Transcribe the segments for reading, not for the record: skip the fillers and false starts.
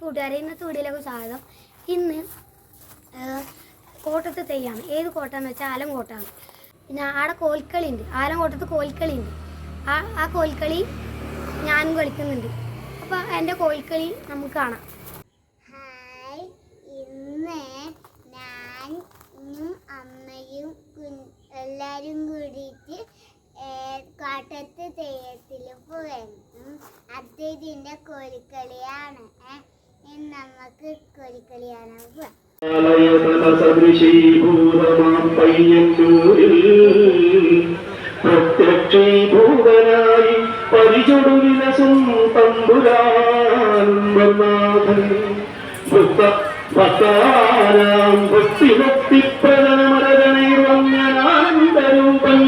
കൂട്ടുകാരെ, ഇന്നത്തെ വീഡിയോയിലേക്ക് സ്വാഗതം. ഇന്ന് കോട്ടത്ത് തെയ്യാണ്. ഏത് കോട്ടാന്ന് വെച്ചാൽ ആലംകോട്ടാണ്. പിന്നെ ആടെ കോൽക്കളി ഉണ്ട്, ആലംകോട്ടത്ത് കോൽക്കളി ഉണ്ട്. ആ കോൽക്കളി ഞാനും കളിക്കുന്നുണ്ട്. അപ്പോൾ എൻ്റെ കോൽക്കളി നമുക്ക് കാണാം. ഹായ്, ഇന്ന് ഞാനും അമ്മയും എല്ലാവരും കൂടിയിട്ട് കാട്ടത്ത് തെയ്യത്തിൽ പോയിരുന്നു. അതിൻ്റെ കോൽക്കളിയാണ്. നമുക്ക് കോൽക്കളി കാണാൻ പോവാം. പ്രത്യക്ഷീഭൂതനായി പരിചൊടുവിലസും തമ്പുരാനും ഭക്താനാം ഭക്തിഭക്തിപ്രദനമരജനൈർവന്യനാനന്ദരൂപൻ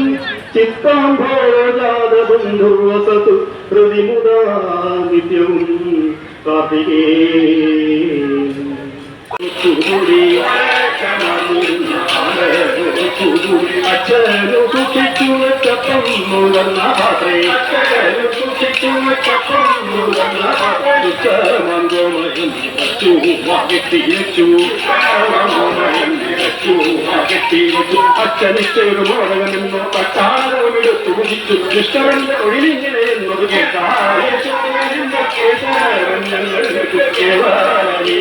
ചിത്താംഭോജാതബന്ധുർവസതു ഹൃദിമുദാ നിത്യവും കാർത്തികേയ അച്ഛനു സൂക്ഷിച്ചു വെച്ചപ്പം മുഴന്ന പാത്രേ, അച്ഛനു സൂക്ഷിച്ചു വെച്ചപ്പം മുഴന്ന പാത്രേ, ഉച്ചമങ്കോമയം നിറച്ചു വാകെട്ടിയിച്ചു, നിറച്ചു വാകെട്ടിയിച്ചു. അച്ഛനിഷ്ടൊരു മോദകമെന്നോ പട്ടാളമെടുത്തു കുതിച്ചു, നിഷ്ഠവന്റെ തൊഴിലിങ്ങനെ എന്നത് കേട്ടായ ഞങ്ങൾക്ക് കേവായി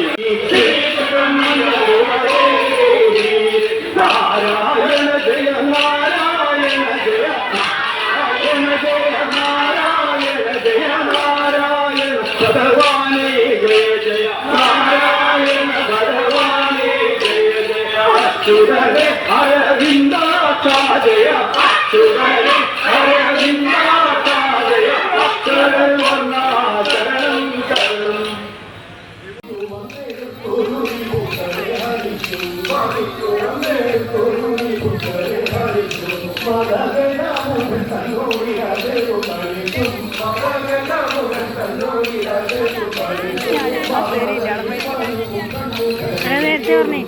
നാരായണ ജയ നാരായണ ജയ നാരായണ ജയ നാരായണ ജയ നാരായണ ഭഗവാനേ ജയ ജയ നാരായണ ഭഗവാനേ ജയ ജയ അച്യുതനെ അരവിന്ദാക്ഷ ജയ അച്യുതനെ അരവിന്ദാക്ഷ ജയ അക്ഷരം വർണ്ണ ശരണം ശരണം. നേരത്തെ പറഞ്ഞേ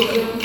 Thank you.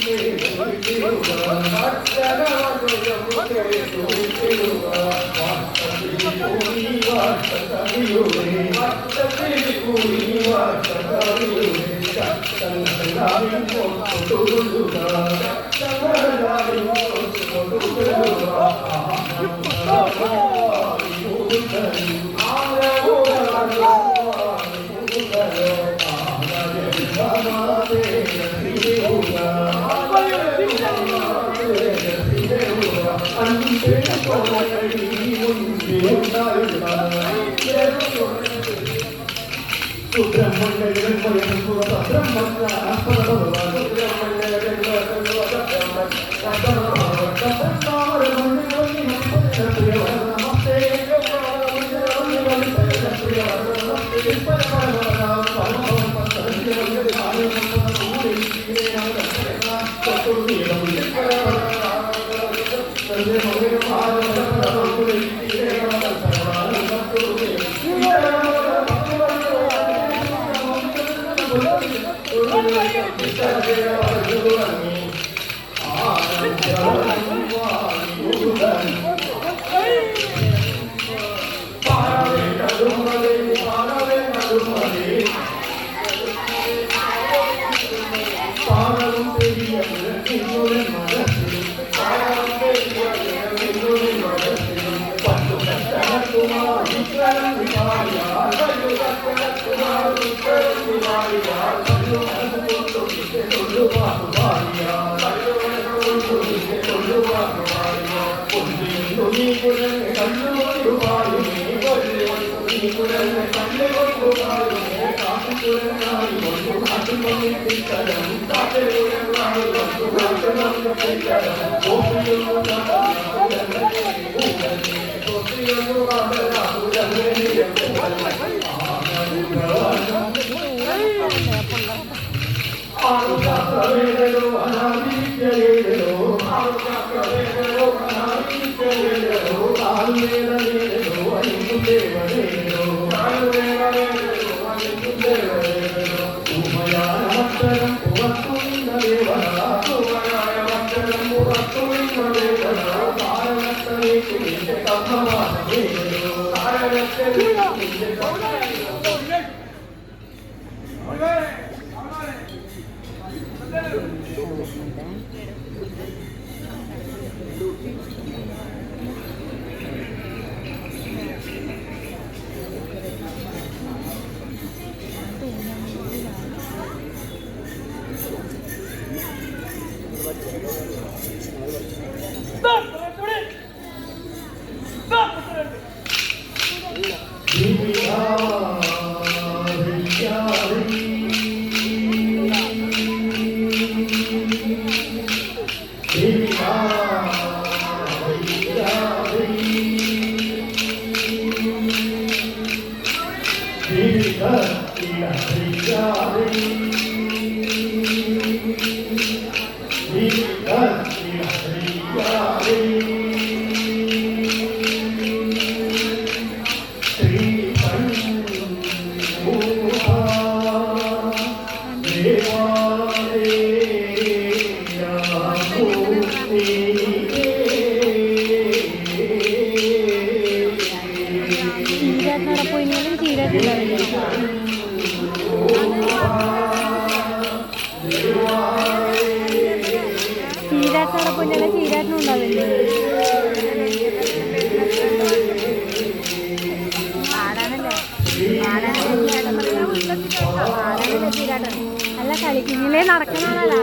അല്ല കളിക്കുന്നില്ലേ നടക്കണാണല്ലോ.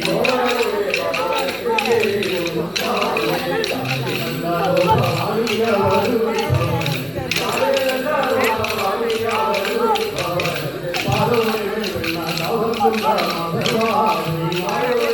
Oh, ഭഗവാനേ